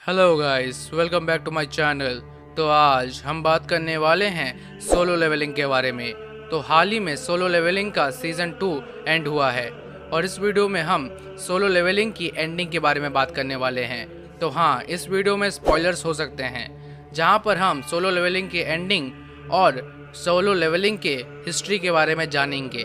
Hello guys, welcome back to my channel. तो आज हम बात करने वाले हैं सोलो लेवलिंग के बारे में। तो हाल ही में सोलो लेवलिंग का सीज़न 2 एंड हुआ है और इस वीडियो में हम सोलो लेवलिंग की एंडिंग के बारे में बात करने वाले हैं। तो हाँ, इस वीडियो में स्पॉयलर्स हो सकते हैं जहाँ पर हम सोलो लेवलिंग की एंडिंग और सोलो लेवलिंग के हिस्ट्री के बारे में जानेंगे।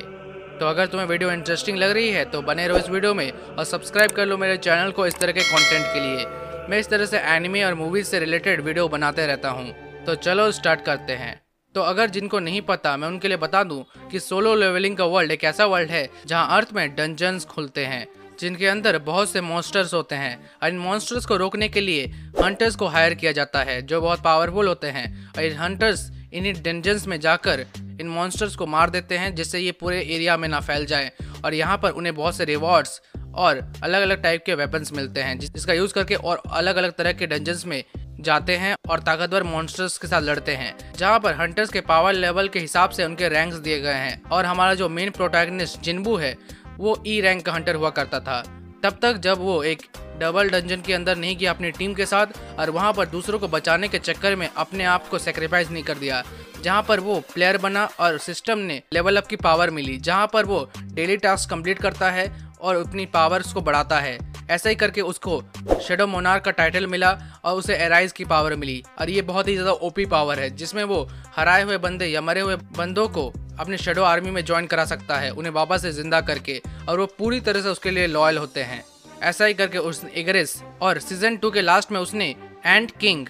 तो अगर तुम्हें वीडियो इंटरेस्टिंग लग रही है तो बने रहो इस वीडियो में और सब्सक्राइब कर लो मेरे चैनल को इस तरह के कंटेंट के लिए। मैं इस तरह से एनिमे और मूवीज से रिलेटेड वीडियो बनाते रहता हूँ। तो चलो स्टार्ट करते हैं। तो अगर जिनको नहीं पता, मैं उनके लिए बता दूं कि सोलो लेवलिंग का वर्ल्ड एक ऐसा वर्ल्ड है जहाँ अर्थ में डंजन्स खुलते हैं जिनके अंदर बहुत से मॉन्स्टर्स होते हैं और इन मॉन्स्टर्स को रोकने के लिए हंटर्स को हायर किया जाता है जो बहुत पावरफुल होते हैं और इन हंटर्स इन्हीं डंजन्स में जाकर इन मॉन्स्टर्स को मार देते हैं जिससे ये पूरे एरिया में ना फैल जाए। और यहाँ पर उन्हें बहुत से रिवॉर्ड्स और अलग अलग टाइप के वेपन्स मिलते हैं जिसका यूज़ करके और अलग अलग तरह के डंजन्स में जाते हैं और ताकतवर मॉन्स्टर्स के साथ लड़ते हैं, जहाँ पर हंटर्स के पावर लेवल के हिसाब से उनके रैंक्स दिए गए हैं। और हमारा जो मेन प्रोटैगनिस्ट जिन्बू है वो ई रैंक का हंटर हुआ करता था तब तक जब वो एक डबल डंजन के अंदर नहीं गया अपनी टीम के साथ और वहाँ पर दूसरों को बचाने के चक्कर में अपने आप को सेक्रीफाइस नहीं कर दिया, जहाँ पर वो प्लेयर बना और सिस्टम ने लेवल अप की पावर मिली, जहाँ पर वो डेली टास्क कंप्लीट करता है और अपनी पावर्स को बढ़ाता है। ऐसा ही करके उसको शेडो मोनार्क का टाइटल मिला और उसे एराइज की पावर मिली और ये बहुत ही ज़्यादा ओपी पावर है जिसमें वो हराए हुए बंदे या मरे हुए बंदों को अपने शेडो आर्मी में ज्वाइन करा सकता है, उन्हें वापस से जिंदा करके, और वो पूरी तरह से उसके लिए लॉयल होते हैं। ऐसा ही करके उसने इगरिस और सीजन 2 के लास्ट में उसने एंट किंग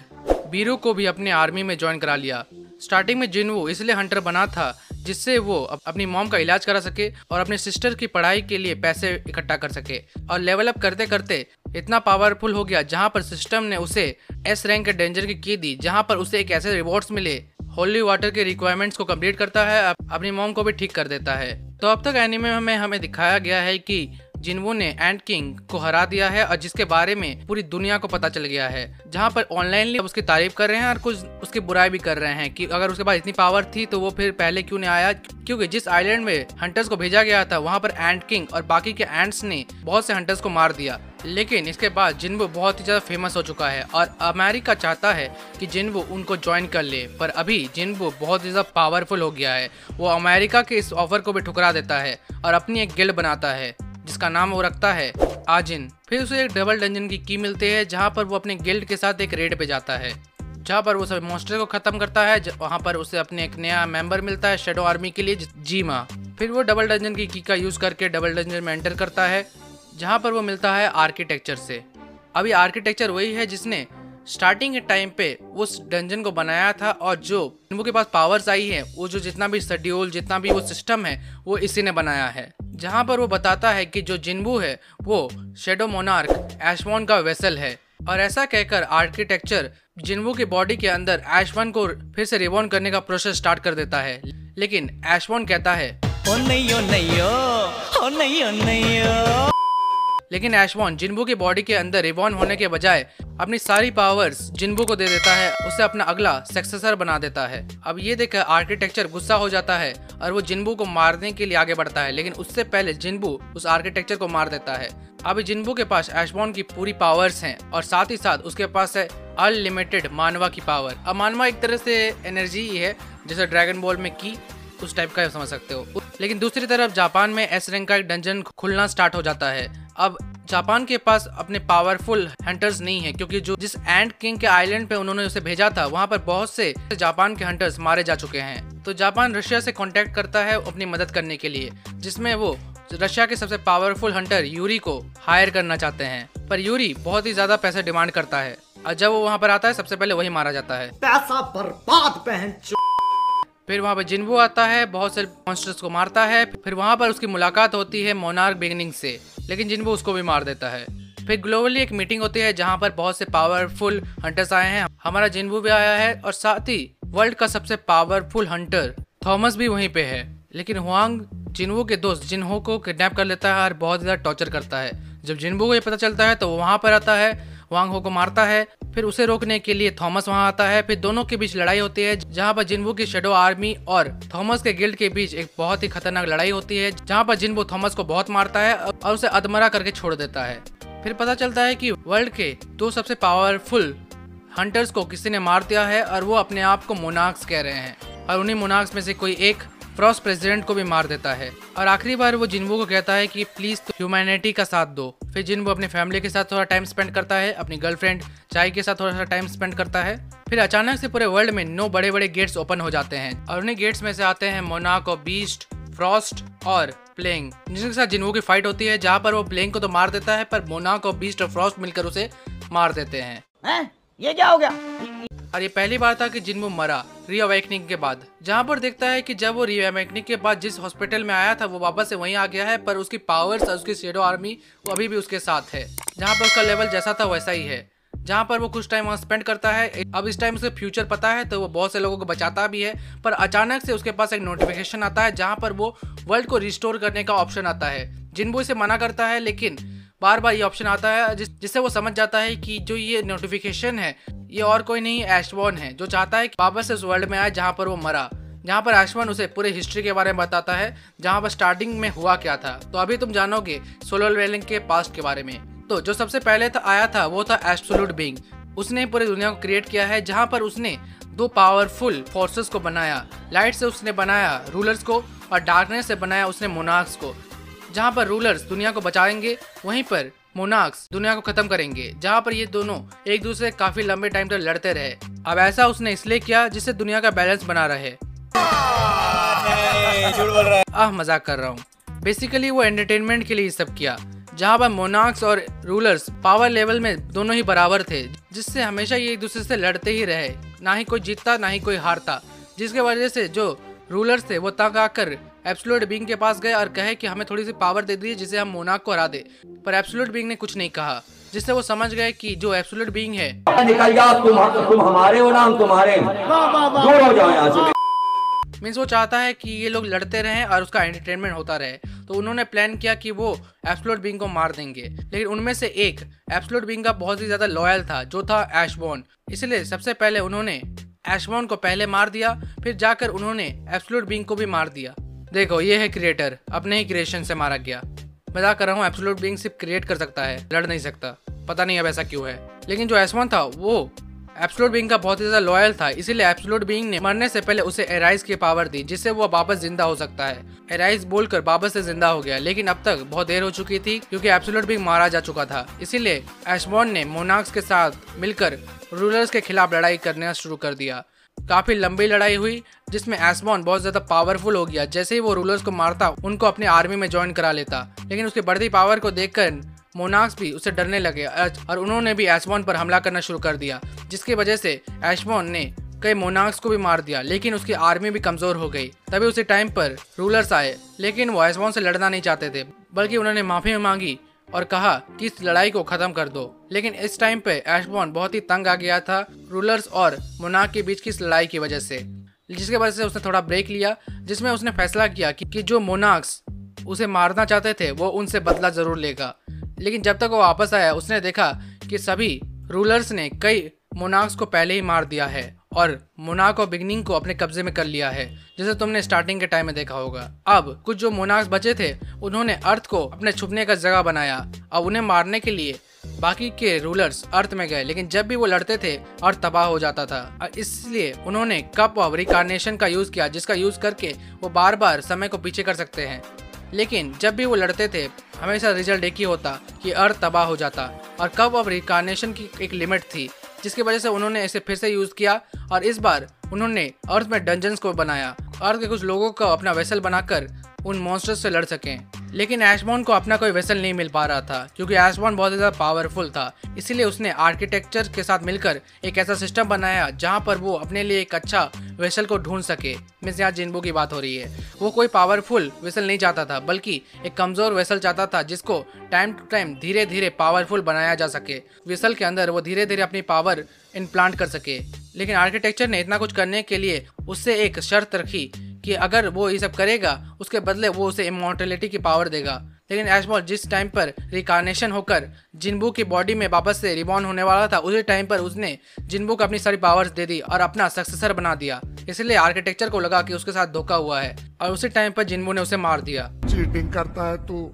बीरू को भी अपने आर्मी में ज्वाइन करा लिया। स्टार्टिंग में जिन्वू इसलिए हंटर बना था जिससे वो अपनी मॉम का इलाज करा सके और अपने सिस्टर की पढ़ाई के लिए पैसे इकट्ठा कर सके, और लेवल अप करते करते इतना पावरफुल हो गया जहाँ पर सिस्टम ने उसे एस रैंक के डेंजर की दी, जहाँ पर उसे एक ऐसे रिवॉर्ड्स मिले, होली वाटर के रिक्वायरमेंट्स को कंप्लीट करता है, अपनी मॉम को भी ठीक कर देता है। तो अब तक एनीमे में हमें दिखाया गया है कि जिन्वू ने एंट किंग को हरा दिया है और जिसके बारे में पूरी दुनिया को पता चल गया है, जहाँ पर ऑनलाइनली उसकी तारीफ कर रहे हैं और कुछ उसकी बुराई भी कर रहे हैं कि अगर उसके पास इतनी पावर थी तो वो फिर पहले क्यों नहीं आया, क्योंकि जिस आइलैंड में हंटर्स को भेजा गया था वहाँ पर एंट किंग और बाकी के एंट्स ने बहुत से हंटर्स को मार दिया। लेकिन इसके बाद जिन्वू बहुत ही ज़्यादा फेमस हो चुका है और अमेरिका चाहता है कि जिन्वू उनको ज्वाइन कर ले, पर अभी जिन्वू बहुत ही ज़्यादा पावरफुल हो गया है। वो अमेरिका के इस ऑफर को भी ठुकरा देता है और अपनी एक गिल्ड बनाता है जिसका नाम वो रखता है आजिन। फिर उसे एक डबल डंजन की मिलती है जहाँ पर वो अपने गिल्ड के साथ एक रेड पे जाता है जहाँ पर वो सब मॉन्स्टर को खत्म करता है। वहाँ पर उसे अपने एक नया मेंबर मिलता है शेडो आर्मी के लिए, जीमा। फिर वो डबल डंजन की का यूज करके डबल डंजन में एंटर करता है जहाँ पर वो मिलता है आर्किटेक्चर से। अभी आर्किटेक्चर वही है जिसने स्टार्टिंग के टाइम पे उस डंजन को बनाया था और जो जिन्वू के पास पावर्स आई है वो जो जितना भी शेड्यूल जितना भी वो सिस्टम है वो इसी ने बनाया है, जहाँ पर वो बताता है कि जो जिन्वू है वो शेडो मोनार्क एशवॉन का वेसल है। और ऐसा कहकर आर्किटेक्चर जिन्वू की बॉडी के अंदर एशवॉन को फिर से रिबॉर्न करने का प्रोसेस स्टार्ट कर देता है, लेकिन एशवॉन कहता है ओ नहीं ओ नहीं ओ नहीं ओ नहीं ओ। लेकिन एशवॉन जिन्वू की बॉडी के अंदर रिबॉर्न होने के बजाय अपनी सारी पावर्स जिन्वू को दे देता है, उसे अपना अगला सक्सेसर बना देता है। अब ये देखकर आर्किटेक्चर गुस्सा हो जाता है और वो जिन्वू को मारने के लिए आगे बढ़ता है, लेकिन उससे पहले जिन्वू उस आर्किटेक्चर को मार देता है। अभी जिन्वू के पास एशवॉन की पूरी पावर्स हैं और साथ ही साथ उसके पास है अनलिमिटेड मानवा की पावर। अब मानवा एक तरह से एनर्जी ही है, जैसे ड्रैगन बॉल में की उस टाइप का समझ सकते हो। लेकिन दूसरी तरफ जापान में एस रैंक का एक डंजन खुलना स्टार्ट हो जाता है। अब जापान के पास अपने पावरफुल हंटर्स नहीं है क्योंकि जो जिस एंट किंग के आइलैंड पे उन्होंने उसे भेजा था वहाँ पर बहुत से जापान के हंटर्स मारे जा चुके हैं। तो जापान रशिया से कांटेक्ट करता है अपनी मदद करने के लिए, जिसमें वो रशिया के सबसे पावरफुल हंटर यूरी को हायर करना चाहते हैं, पर यूरी बहुत ही ज्यादा पैसे डिमांड करता है और जब वो वहाँ पर आता है सबसे पहले वही मारा जाता है। पैसा बर्बाद बहन। फिर वहाँ पर जिन्वू आता है, बहुत से मॉन्स्टर्स को मारता है। फिर वहाँ पर उसकी मुलाकात होती है मोनार्क बिगिनिंग से, लेकिन जिन्वू उसको भी मार देता है। फिर ग्लोबली एक मीटिंग होती है जहाँ पर बहुत से पावरफुल हंटर्स आए हैं, हमारा जिन्वू भी आया है और साथ ही वर्ल्ड का सबसे पावरफुल हंटर थॉमस भी वहीं पे है। लेकिन हुआंग जिन्वू के दोस्त जिनहो को किडनैप कर लेता है और बहुत ज़्यादा टॉर्चर करता है। जब जिन्वू को ये पता चलता है तो वो वहाँ पर आता है, वांग हो को मारता है। फिर उसे रोकने के लिए थॉमस वहां आता है। फिर दोनों के बीच लड़ाई होती है जहां पर जिन्वू की शेडो आर्मी और थॉमस के गिल्ड के बीच एक बहुत ही खतरनाक लड़ाई होती है, जहां पर जिन्वू थॉमस को बहुत मारता है और उसे अधमरा करके छोड़ देता है। फिर पता चलता है कि वर्ल्ड के 2 सबसे पावरफुल हंटर्स को किसी ने मार दिया है और वो अपने आप को मोनार्क्स कह रहे हैं, और उन्हीं मोनार्क्स में से कोई एक फ्रॉस्ट प्रेसिडेंट को भी मार देता है। और आखिरी बार वो जिन्बू को कहता है कि प्लीज तो ह्यूमैनिटी का साथ दो। फिर जिन्बू अपनी फैमिली के साथ थोड़ा टाइम स्पेंड करता है, अपनी गर्लफ्रेंड चाय के साथ थोड़ा सा टाइम स्पेंड करता है। फिर अचानक से पूरे वर्ल्ड में 9 बड़े बड़े गेट्स ओपन हो जाते हैं और उन्हीं गेट्स में से आते हैं मोनार्क ऑफ बीस्ट, फ्रॉस्ट और प्लेइंग, जिनके साथ जिन्बू की फाइट होती है, जहाँ पर वो प्लेइंग को तो मार देता है पर मोनार्क ऑफ बीस्ट और फ्रॉस्ट मिलकर उसे मार देते हैं। ये क्या हो गया? और ये पहली बार था कि जिन्बू मरा रीअवेकनिंग के बाद, जहाँ पर देखता है कि जब वो रीअवेकनिंग के बाद जिस हॉस्पिटल में आया था वो वापस से वहीं आ गया है, पर उसकी पावर्स और उसकी शेडो आर्मी वो अभी भी उसके साथ है। जहाँ पर उसका लेवल जैसा था वैसा ही है, जहाँ पर वो कुछ टाइम वहाँ स्पेंड करता है। अब इस टाइम उसे फ्यूचर पता है तो वो बहुत से लोगों को बचाता भी है, पर अचानक से उसके पास एक नोटिफिकेशन आता है जहाँ पर वो वर्ल्ड को रिस्टोर करने का ऑप्शन आता है। जिन्बू इसे मना करता है, लेकिन बार बार ये ऑप्शन आता है जिससे वो समझ जाता है कि जो ये नोटिफिकेशन है ये और कोई नहीं एशबॉर्न है, जो चाहता है कि वापस से उस वर्ल्ड में आए जहाँ पर वो मरा। जहाँ पर एशबॉर्न उसे पूरे हिस्ट्री के बारे में बताता है, जहाँ पर स्टार्टिंग में हुआ क्या था। तो अभी तुम जानोगे सोलो लेवलिंग के पास्ट के बारे में। तो जो सबसे पहले आया था वो था एब्सोल्यूट बीइंग। उसने पूरी दुनिया को क्रिएट किया है, जहाँ पर उसने 2 पावरफुल फोर्सेस को बनाया। लाइट से उसने बनाया रूलर्स को और डार्कनेस से बनाया उसने मोनार्क्स को। जहाँ पर रूलर्स दुनिया को बचाएंगे वहीं पर मोनार्क्स दुनिया को खत्म करेंगे, जहाँ पर ये दोनों एक दूसरे काफी लंबे टाइम तक लड़ते रहे। अब ऐसा उसने इसलिए किया जिससे दुनिया का बैलेंस बना रहे। मजाक कर रहा हूँ। बेसिकली वो एंटरटेनमेंट के लिए सब किया, जहाँ पर मोनार्क्स और रूलर्स पावर लेवल में दोनों ही बराबर थे, जिससे हमेशा ये एक दूसरे से लड़ते ही रहे, ना ही कोई जीतता ना ही कोई हारता। जिसके वजह से जो रूलर्स थे वो तंग आकर एब्सोल्यूट बीइंग के पास गए और कहे कि हमें थोड़ी सी पावर दे दीजिए जिससे हम मोनार्क को हरा दे। पर एब्सोल्यूट बीइंग ने कुछ नहीं कहा, जिससे वो समझ गए कि जो एब्सोल्यूट बीइंग है निकल जा, तुम हमारे हो ना हम तुम्हारे, दूर हो जाओ यहाँ से। मीन्स वो चाहता है कि ये लोग लड़ते रहें और उसका एंटरटेनमेंट होता रहे। तो उन्होंने प्लान किया कि वो एब्सोल्यूट बीइंग को मार देंगे, लेकिन उनमें से एक एब्सोल्यूट बीइंग का बहुत ही ज्यादा लॉयल था, जो था एशबॉर्न। इसलिए सबसे पहले उन्होंने एशबॉर्न को पहले मार दिया, फिर जाकर उन्होंने एब्सोल्यूट बीइंग को भी मार दिया। देखो ये है क्रिएटर, अपने ही क्रिएशन से मारा गया। मजाक कर रहा हूँ, एब्सोल्यूट बीइंग सिर्फ क्रिएट कर सकता है, लड़ नहीं सकता। पता नहीं अब ऐसा क्यों है। लेकिन जो एशबॉर्न था वो एब्सोल्यूट बीइंग का बहुत ही ज्यादा लॉयल था, इसीलिए एब्सोल्यूट बीइंग ने मरने से पहले उसे एराइज की पावर दी, जिससे वो वापस जिंदा हो सकता है। एराइज बोलकर वापस से जिंदा हो गया, लेकिन अब तक बहुत देर हो चुकी थी क्योंकि एब्सोल्यूट बीइंग मारा जा चुका था। इसीलिए एशबॉर्न ने मोनार्क्स के साथ मिलकर रूलर्स के खिलाफ लड़ाई करना शुरू कर दिया। काफी लंबी लड़ाई हुई, जिसमें एशबॉर्न बहुत ज्यादा पावरफुल हो गया। जैसे ही वो रूलर्स को मारता उनको अपनी आर्मी में ज्वाइन करा लेता, लेकिन उसकी बढ़ती पावर को देखकर मोनार्क्स भी उससे डरने लगे और उन्होंने भी एशबॉर्न पर हमला करना शुरू कर दिया, जिसकी वजह से एशबॉर्न ने कई मोनार्क्स को भी मार दिया, लेकिन उसकी आर्मी भी कमजोर हो गई। तभी उसी टाइम पर रूलर्स आए, लेकिन वो एशबॉर्न से लड़ना नहीं चाहते थे, बल्कि उन्होंने माफी मांगी और कहा कि इस लड़ाई को खत्म कर दो। लेकिन इस टाइम पे एशबॉर्न बहुत ही तंग आ गया था रूलर्स और मोनार्क के बीच की इस लड़ाई की वजह से, जिसके वजह से उसने थोड़ा ब्रेक लिया, जिसमें उसने फैसला किया कि जो मोनार्क्स उसे मारना चाहते थे वो उनसे बदला जरूर लेगा। लेकिन जब तक वो वापस आया उसने देखा कि सभी रूलर्स ने कई मोनार्क्स को पहले ही मार दिया है और मोनार्क ऑफ बिगनिंग को अपने कब्जे में कर लिया है, जैसे तुमने स्टार्टिंग के टाइम में देखा होगा। अब कुछ जो मोनार्क्स बचे थे उन्होंने अर्थ को अपने छुपने का जगह बनाया। अब उन्हें मारने के लिए बाकी के रूलर्स अर्थ में गए, लेकिन जब भी वो लड़ते थे अर्थ तबाह हो जाता था। इसलिए उन्होंने कप ऑफ रिकार्नेशन का यूज किया, जिसका यूज करके वो बार बार समय को पीछे कर सकते हैं। लेकिन जब भी वो लड़ते थे हमेशा रिजल्ट एक ही होता कि अर्थ तबाह हो जाता, और कप ऑफ रिकार्नेशन की एक लिमिट थी, जिसकी वजह से उन्होंने इसे फिर से यूज किया और इस बार उन्होंने अर्थ में डंजन्स को बनाया, अर्थ के कुछ लोगों को अपना वेसल बनाकर उन मॉन्स्टर्स से लड़ सकें। लेकिन एशबॉर्न को अपना कोई वेसल नहीं मिल पा रहा था, क्योंकि एशबॉर्न बहुत ज़्यादा पावरफुल था। इसीलिए उसने आर्किटेक्चर के साथ मिलकर एक ऐसा सिस्टम बनाया जहां पर वो अपने लिए एक अच्छा वेसल को ढूंढ सके। मीन्स यहाँ जिन्बू की बात हो रही है। वो कोई पावरफुल वेसल नहीं चाहता था, बल्कि एक कमजोर वेसल चाहता था जिसको टाइम टू टाइम धीरे धीरे पावरफुल बनाया जा सके। वेसल के अंदर वो धीरे धीरे अपनी पावर इम्प्लांट कर सके। लेकिन आर्किटेक्चर ने इतना कुछ करने के लिए उससे एक शर्त रखी कि अगर वो ये सब करेगा उसके बदले वो उसे इमॉर्टलिटी की पावर देगा। लेकिन एशबॉर्न जिस टाइम पर रिकार्नेशन होकर जिन्बू की बॉडी में वापस से रिबॉर्न होने वाला था, उसी टाइम पर उसने जिन्बू को अपनी सारी पावर्स दे दी और अपना सक्सेसर बना दिया। इसलिए आर्किटेक्चर को लगा कि उसके साथ धोखा हुआ है और उसी टाइम पर जिन्बू ने उसे मार दिया। चीटिंग करता है तू,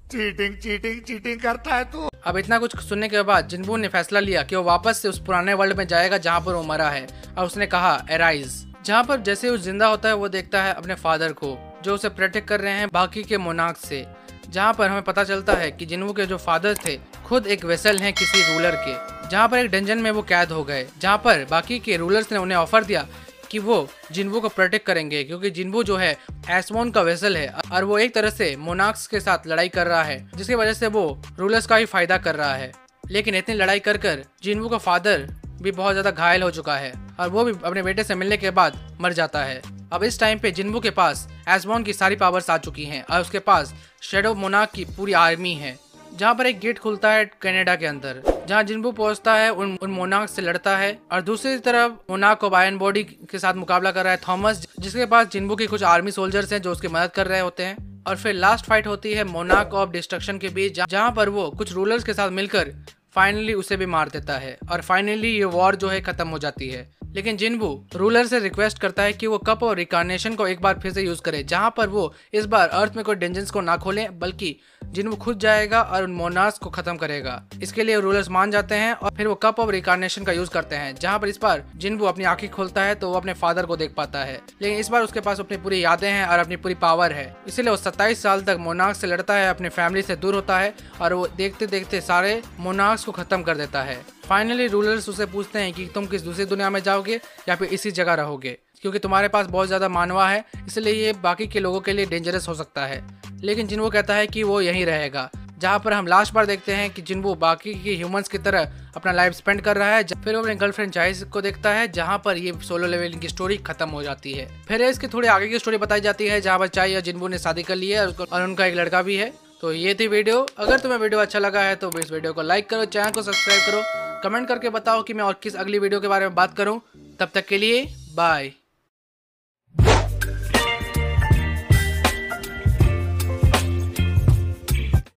चीटिंग करता है तू। अब इतना कुछ सुनने के बाद जिन्बू ने फैसला लिया कि वो वापस से उस पुराने वर्ल्ड में जाएगा जहाँ पर वो मरा है, और उसने कहा एराइज। जहाँ पर जैसे वो जिंदा होता है वो देखता है अपने फादर को जो उसे प्रोटेक्ट कर रहे हैं बाकी के मोनार्क से। जहाँ पर हमें पता चलता है कि जिन्बू के जो फादर थे खुद एक वेसल हैं किसी रूलर के, जहाँ पर एक डंजन में वो कैद हो गए, जहाँ पर बाकी के रूलर्स ने उन्हें ऑफर दिया कि वो जिन्बू को प्रोटेक्ट करेंगे क्योंकि जिन्बू जो है एस्मोन का वेसल है और वो एक तरह से मोनार्क्स के साथ लड़ाई कर रहा है जिसकी वजह से वो रूलर्स का ही फायदा कर रहा है। लेकिन इतनी लड़ाई कर जिन्बू का फादर भी बहुत ज्यादा घायल हो चुका है और वो भी अपने बेटे से मिलने के बाद मर जाता है। अब इस टाइम पे जिन्बू के पास एस्मोन की सारी पावर्स आ चुकी हैं और उसके पास शैडो मोनार्क की पूरी आर्मी है। जहाँ पर एक गेट खुलता है कनाडा के अंदर, जहाँ जिन्बू पहुंचता है उन मोनार्क से लड़ता है और दूसरी तरफ मोनार्क ऑफ आयरन बॉडी के साथ मुकाबला कर रहा है थॉमस, जिसके पास जिन्बू के कुछ आर्मी सोल्जर्स हैं जो उसकी मदद कर रहे होते हैं। और फिर लास्ट फाइट होती है मोनार्क ऑफ डिस्ट्रक्शन के बीच, जहाँ पर वो कुछ रूलर्स के साथ मिलकर फाइनली उसे भी मार देता है और फाइनली ये वॉर जो है खत्म हो जाती है। लेकिन जिन्बू रूलर से रिक्वेस्ट करता है कि वो कप और रिकार्नेशन को एक बार फिर से यूज करे, जहां पर वो इस बार अर्थ में कोई डेंजर्स को ना खोले बल्कि जिन्बू खुद जाएगा और उन मोनार्क्स को खत्म करेगा। इसके लिए रूलर्स मान जाते हैं और फिर वो कप ऑफ रिकार्नेशन का यूज करते हैं, जहां पर इस बार जिन्बू अपनी आंखें खोलता है तो वो अपने फादर को देख पाता है। लेकिन इस बार उसके पास अपनी पूरी यादें हैं और अपनी पूरी पावर है, इसलिए वो 27 साल तक मोनार्क से लड़ता है, अपनी फैमिली से दूर होता है और वो देखते देखते सारे मोनार्क्स को खत्म कर देता है। फाइनली रूलर्स उसे पूछते हैं कि तुम किस दूसरी दुनिया में जाओगे या फिर इसी जगह रहोगे, क्योंकि तुम्हारे पास बहुत ज्यादा मानवा है इसलिए ये बाकी के लोगों के लिए डेंजरस हो सकता है। लेकिन जिन्बू कहता है कि वो यहीं रहेगा, जहाँ पर हम लास्ट बार देखते हैं कि जिन्बू बाकी के ह्यूमंस की तरह अपना लाइफ स्पेंड कर रहा है। फिर वो अपने गर्लफ्रेंड चाइस को देखता है, जहाँ पर ये सोलो लेवलिंग की स्टोरी खत्म हो जाती है। फिर इसकी थोड़ी आगे की स्टोरी बताई जाती है, जहाँ पर चाइ और जिन्बू ने शादी कर ली है और उनका एक लड़का भी है। तो ये थी वीडियो। अगर तुम्हें वीडियो अच्छा लगा है तो इस वीडियो को लाइक करो, चैनल को सब्सक्राइब करो, कमेंट करके बताओ कि मैं और किस अगली वीडियो के बारे में बात करूं। तब तक के लिए बाय।